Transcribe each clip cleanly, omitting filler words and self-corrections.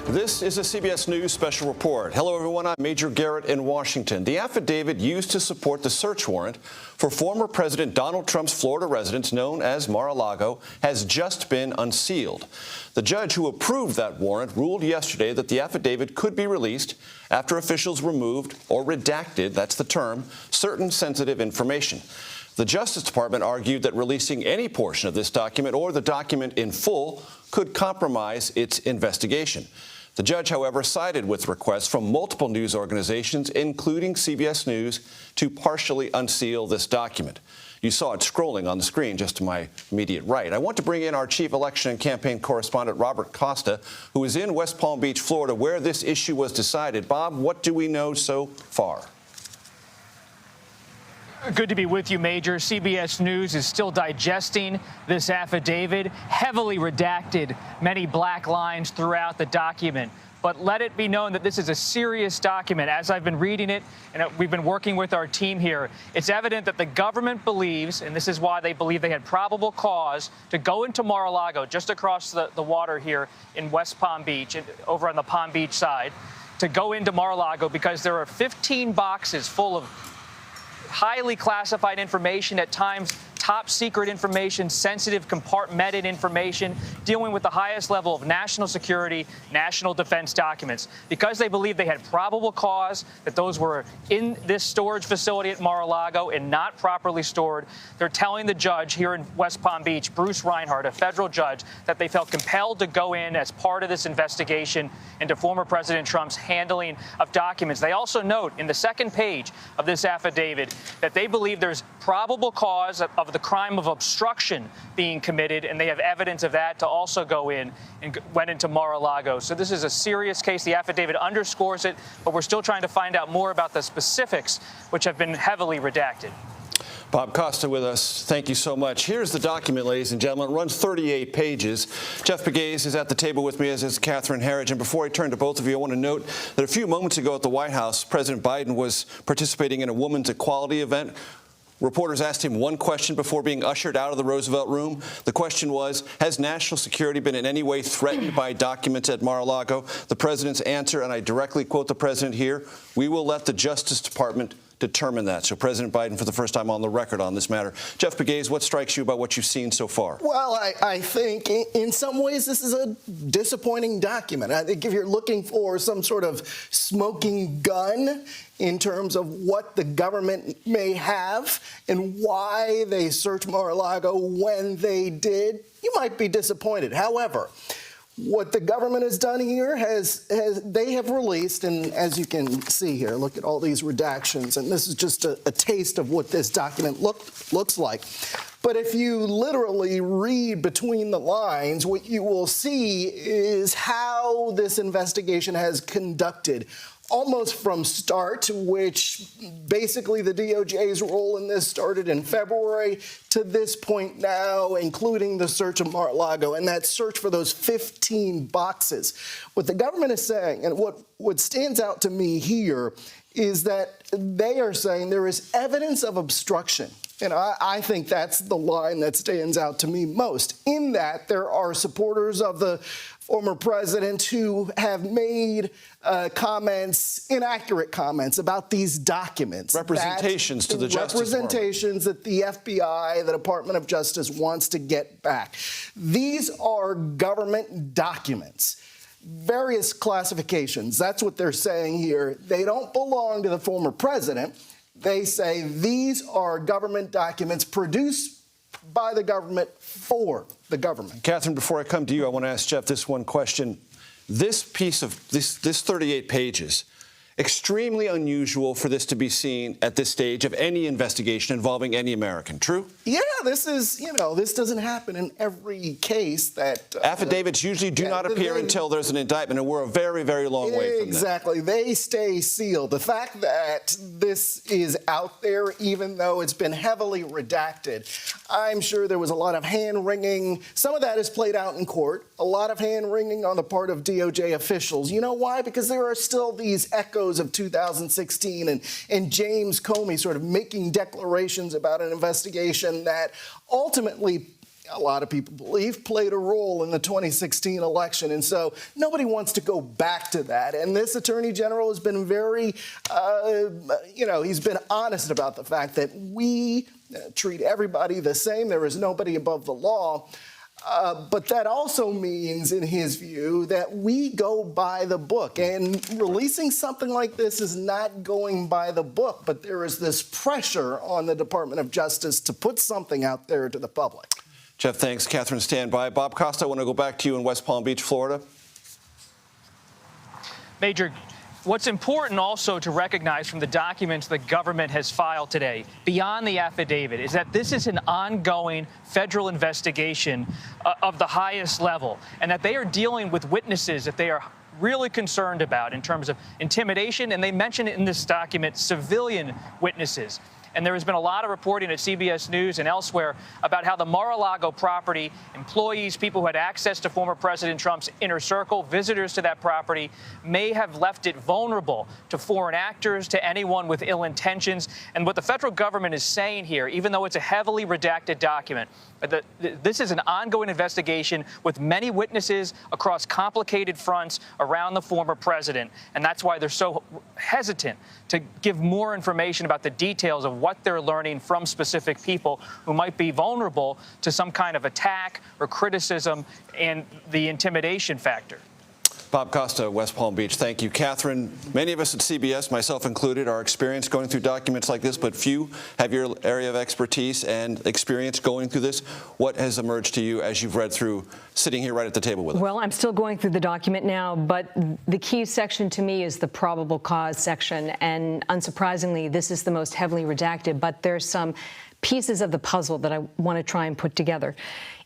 This is a CBS News Special Report. Hello, everyone. I'm Major Garrett in Washington. The affidavit used to support the search warrant for former President Donald Trump's Florida residence, known as Mar-a-Lago, has just been unsealed. The judge who approved that warrant ruled yesterday that the affidavit could be released after officials removed or redacted, that's the term, certain sensitive information. The Justice Department argued that releasing any portion of this document or the document in full could compromise its investigation. The judge, however, sided with requests from multiple news organizations, including CBS News, to partially unseal this document. You saw it scrolling on the screen just to my immediate right. I want to bring in our chief election and campaign correspondent, Robert Costa, who is in West Palm Beach, Florida, where this issue was decided. Bob, what do we know so far? Good to be with you, Major. CBS News is still digesting this affidavit, heavily redacted, many black lines throughout the document. But let it be known that this is a serious document. As I've been reading it, and we've been working with our team here, it's evident that the government believes, and this is why they believe they had probable cause to go into Mar-a-Lago, just across the water here in West Palm Beach, over on the Palm Beach side, to go into Mar-a-Lago because there are 15 boxes full of highly classified information, at times top secret information, sensitive compartmented information, dealing with the highest level of national security, national defense documents. Because they believe they had probable cause that those were in this storage facility at Mar-a-Lago and not properly stored, they're telling the judge here in West Palm Beach, Bruce Reinhardt, a federal judge, that they felt compelled to go in as part of this investigation into former President Trump's handling of documents. They also note in the second page of this affidavit that they believe there's probable cause of the crime of obstruction being committed, and they have evidence of that to also go in and went into Mar-a-Lago. So this is a serious case. The affidavit underscores it, but we're still trying to find out more about the specifics, which have been heavily redacted. Bob Costa with us. Thank you so much. Here's the document, ladies and gentlemen. It runs 38 pages. Jeff Pegues is at the table with me, as is Catherine Herridge. And before I turn to both of you, I want to note that a few moments ago at the White House, President Biden was participating in a women's equality event. Reporters asked him one question before being ushered out of the Roosevelt Room. The question was, has national security been in any way threatened by documents at Mar-a-Lago? The president's answer, and I directly quote the president here, "We will let the Justice Department determine that." So President Biden, for the first time on the record on this matter. Jeff Pegues, what strikes you about what you've seen so far? Well, I think in some ways this is a disappointing document. I think if you're looking for some sort of smoking gun in terms of what the government may have and why they searched Mar-a-Lago when they did, you might be disappointed. However, what the government has done here they have released, and as you can see here, look at all these redactions, and this is just a taste of what this document looks like. But if you literally read between the lines, what you will see is how this investigation has conducted almost from start, which basically the DOJ's role in this started in February to this point now, including the search of Mar-a-Lago and that search for those 15 boxes. What the government is saying, and what stands out to me here, is that they are saying there is evidence of obstruction. And I think that's the line that stands out to me most, in that there are supporters of the former president who have made comments, inaccurate comments about these documents. Representations to the Justice Department. Representations that the FBI, the Department of Justice, wants to get back. These are government documents. Various classifications. That's what they're saying here. They don't belong to the former president. They say these are government documents produced by the government for the government. Catherine, before I come to you, I want to ask Jeff this one question. This piece of this 38 pages, extremely unusual for this to be seen at this stage of any investigation involving any American. True? Yeah, this is, this doesn't happen in every case that... affidavits usually do not appear until there's an indictment, and we're a very, very long way from that. Exactly. They stay sealed. The fact that this is out there, even though it's been heavily redacted, I'm sure there was a lot of hand-wringing. Some of that is played out in court. A lot of hand-wringing on the part of DOJ officials. You know why? Because there are still these echoes of 2016 and James Comey sort of making declarations about an investigation that ultimately a lot of people believe, played a role in the 2016 election. And so nobody wants to go back to that. And this attorney general has been very, he's been honest about the fact that we treat everybody the same. There is nobody above the law. But that also means, in his view, that we go by the book. And releasing something like this is not going by the book, but there is this pressure on the Department of Justice to put something out there to the public. Jeff, thanks. Catherine, stand by. Bob Costa, I want to go back to you in West Palm Beach, Florida. Major, what's important also to recognize from the documents the government has filed today, beyond the affidavit, is that this is an ongoing federal investigation of the highest level, and that they are dealing with witnesses that they are really concerned about in terms of intimidation, and they mention it in this document, civilian witnesses. And there has been a lot of reporting at CBS News and elsewhere about how the Mar-a-Lago property, employees, people who had access to former President Trump's inner circle, visitors to that property, may have left it vulnerable to foreign actors, to anyone with ill intentions. And what the federal government is saying here, even though it's a heavily redacted document, this is an ongoing investigation with many witnesses across complicated fronts around the former president. And that's why they're so hesitant to give more information about the details of what they're learning from specific people who might be vulnerable to some kind of attack or criticism and the intimidation factor. Bob Costa, West Palm Beach. Thank you. Catherine, many of us at CBS, myself included, are experienced going through documents like this, but few have your area of expertise and experience going through this. What has emerged to you as you've read through, sitting here right at the table with us? Well, I'm still going through the document now, but the key section to me is the probable cause section. And unsurprisingly, this is the most heavily redacted, but there's some pieces of the puzzle that I want to try and put together.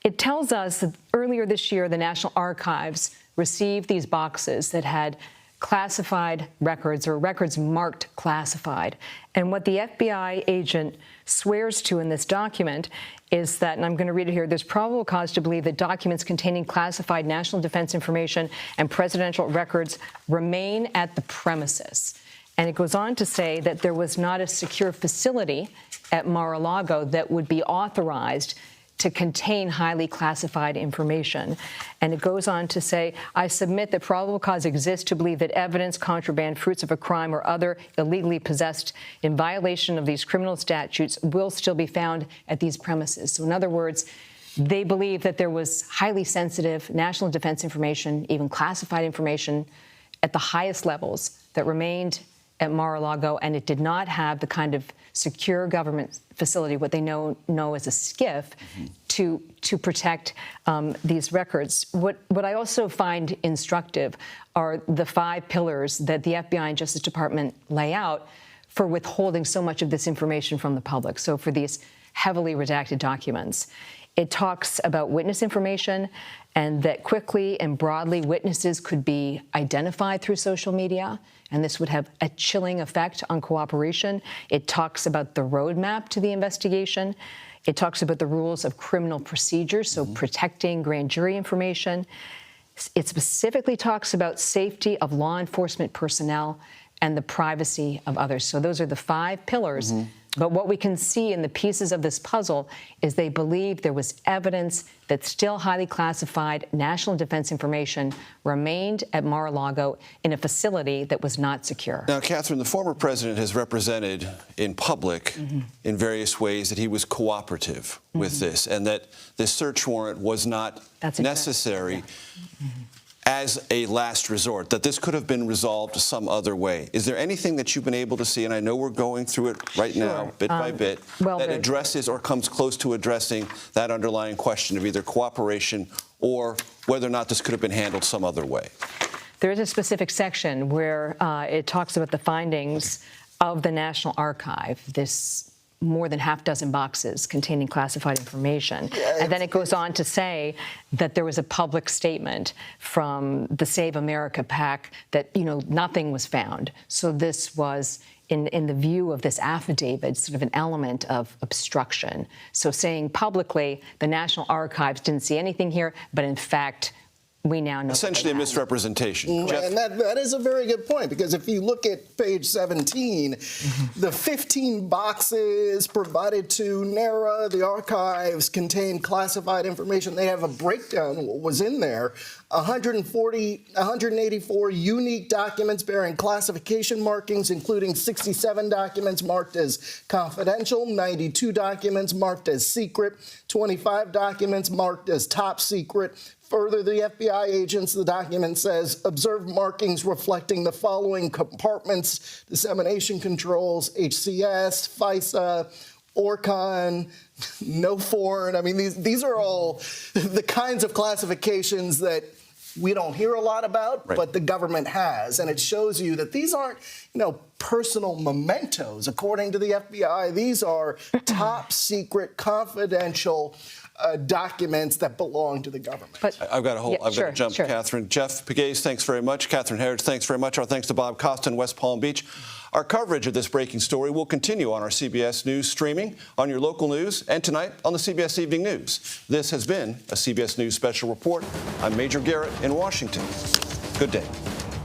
It tells us that earlier this year, the National Archives received these boxes that had classified records or records marked classified. And what the FBI agent swears to in this document is that, and I'm going to read it here, there's probable cause to believe that documents containing classified national defense information and presidential records remain at the premises. And it goes on to say that there was not a secure facility at Mar-a-Lago that would be authorized to contain highly classified information. And it goes on to say, I submit that probable cause exists to believe that evidence, contraband, fruits of a crime, or other illegally possessed in violation of these criminal statutes will still be found at these premises. So in other words, they believe that there was highly sensitive national defense information, even classified information at the highest levels that remained at Mar-a-Lago, and it did not have the kind of secure government facility, what they know as a SCIF, to protect these records. What I also find instructive are the 5 pillars that the FBI and Justice Department lay out for withholding so much of this information from the public. So for these heavily redacted documents, it talks about witness information and that quickly and broadly witnesses could be identified through social media, and this would have a chilling effect on cooperation. It talks about the roadmap to the investigation. It talks about the rules of criminal procedure, so protecting grand jury information. It specifically talks about safety of law enforcement personnel and the privacy of others. So those are the 5 pillars. But what we can see in the pieces of this puzzle is they believe there was evidence that still highly classified national defense information remained at Mar-a-Lago in a facility that was not secure. Now, Catherine, the former president has represented in public in various ways that he was cooperative with this and that this search warrant was not necessary as a last resort, that this could have been resolved some other way. Is there anything that you've been able to see, and I know we're going through it right now, bit by bit, that addresses or comes close to addressing that underlying question of either cooperation or whether or not this could have been handled some other way? There is a specific section where it talks about the findings of the National Archive, this more than half-dozen boxes containing classified information. And then it goes on to say that there was a public statement from the Save America PAC that, nothing was found. So this was, in the view of this affidavit, sort of an element of obstruction. So saying publicly the National Archives didn't see anything here, but in fact, we now know. Essentially a misrepresentation. Jeff? And that is a very good point, because if you look at page 17, the 15 boxes provided to NARA, the archives, contain classified information. They have a breakdown of what was in there. 184 unique documents bearing classification markings, including 67 documents marked as confidential, 92 documents marked as secret, 25 documents marked as top secret. Further, the FBI agents, the document says, observed markings reflecting the following compartments: dissemination controls, HCS, FISA, Orcon, no foreign. I mean, these are all the kinds of classifications that we don't hear a lot about, right, but the government has. And it shows you that these aren't, personal mementos. According to the FBI, these are top secret, confidential documents that belong to the government. But, I've got to jump, sure. Catherine. Jeff Pegues, thanks very much. Catherine Herridge, thanks very much. Our thanks to Bob Costa in West Palm Beach. Our coverage of this breaking story will continue on our CBS News streaming, on your local news, and tonight on the CBS Evening News. This has been a CBS News Special Report. I'm Major Garrett in Washington. Good day.